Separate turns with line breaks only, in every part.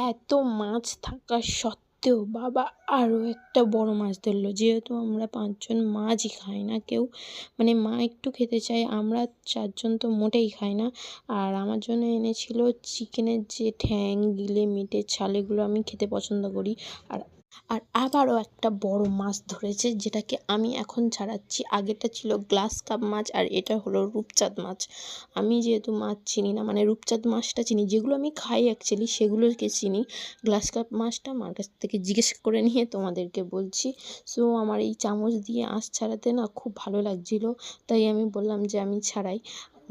এত মাছ থাকা সত্ত্বেও বাবা আরও একটা বড় মাছ ধরলো। যেহেতু আমরা ৫ জন মাছই খাই না কেউ, মানে মা একটু খেতে চায়, আমরা ৪ জন তো মোটেই খাই না। আর আমার জন্য এনেছিল চিকেনের যে ঠ্যাং, গিলে, মেটে ছাল, এগুলো আমি খেতে পছন্দ করি। আর আর আবারও একটা বড় মাছ ধরেছে, যেটাকে আমি এখন ছাড়াচ্ছি। আগেরটা ছিল গ্লাস কাপ মাছ আর এটা হলো রূপচাঁদ মাছ। আমি যেহেতু মাছ চিনি না, মানে রূপচাঁদ মাছটা চিনি, যেগুলো আমি খাই অ্যাকচুয়ালি সেগুলোকে চিনি। গ্লাস কাপ মাছটা মার কাছ থেকে জিজ্ঞেস করে নিয়ে তোমাদেরকে বলছি। সো আমার এই চামচ দিয়ে আঁশ ছাড়াতে না খুব ভালো লাগছিল, তাই আমি বললাম যে আমি ছাড়াই।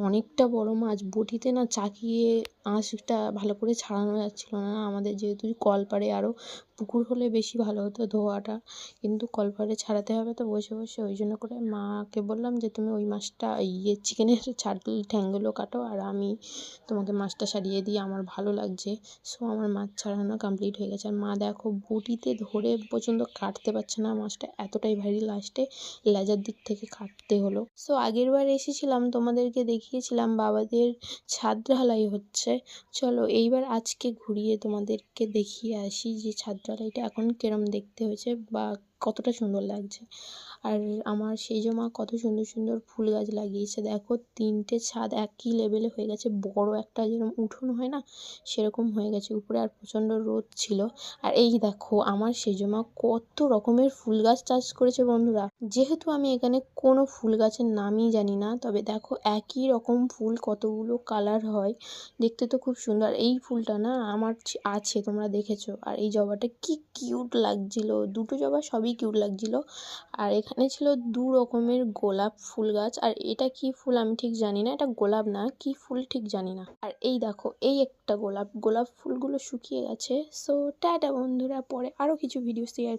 অনেকটা বড় মাছ, বটিতে না চাকিয়ে আঁশটা ভালো করে ছাড়ানো যাচ্ছিল না। আমাদের যেহেতু কলপাড়ে, আরও পুকুর হলে বেশি ভালো হতো ধোয়াটা, কিন্তু কলপাড়ে ছাড়াতে হবে তো বসে বসে, ওই জন্য করে মাকে বললাম যে তুমি ওই মাছটা চিকেনের ঠ্যাংগুলো কাটো আর আমি তোমাকে মাছটা সারিয়ে দিই, আমার ভালো লাগছে। সো আমার মাছ ছাড়ানো কমপ্লিট হয়ে গেছে। আর মা দেখো বটিতে ধরে পর্যন্ত কাটতে পারছে না মাছটা, এতটাই ভারী, লাস্টে লেজার দিক থেকে কাটতে হলো। সো আগের বার এসেছিলাম তোমাদেরকে দেখিয়েছিলাম বাবাদের ছাদ ঢালাই হচ্ছে। চলো এইবার আজকে ঘুরিয়ে তোমাদেরকে দেখিয়ে আসি যে ছাদ ঢালাইটা এখন কিরম দেখতে হয়েছে বা কতটা সুন্দর লাগছে। আর আমার সেজো মা কত সুন্দর সুন্দর ফুল গাছ লাগিয়েছে। দেখো 3টে ছাদ একই লেভেলে হয়ে গেছে, বড় একটা যেরকম উঠোন হয় না সেরকম হয়ে গেছে উপরে। আর প্রচণ্ড রোদ ছিল। আর এই দেখো আমার সেজো মা কত রকমের ফুল গাছ চাষ করেছে বন্ধুরা। যেহেতু আমি এখানে কোনো ফুল গাছের নামই জানি না, তবে দেখো একই রকম ফুল কতগুলো কালার হয়, দেখতে তো খুব সুন্দর। এই ফুলটা না আমার আছে, তোমরা দেখেছো। আর এই জবাটা কি কিউট লাগছিল, দুটো জবা সবই কিউট লাগছিল। আর এখানে ছিল 2 রকমের গোলাপ ফুল গাছ। আর এটা কি ফুল আমি ঠিক জানি না, এটা গোলাপ না, কি ফুল ঠিক জানি না। আর এই দেখো এই একটা গোলাপ ফুলগুলো শুকিয়ে গেছে। সো টাটা বন্ধুরা, পরে আরও কিছু ভিডিও শেয়ার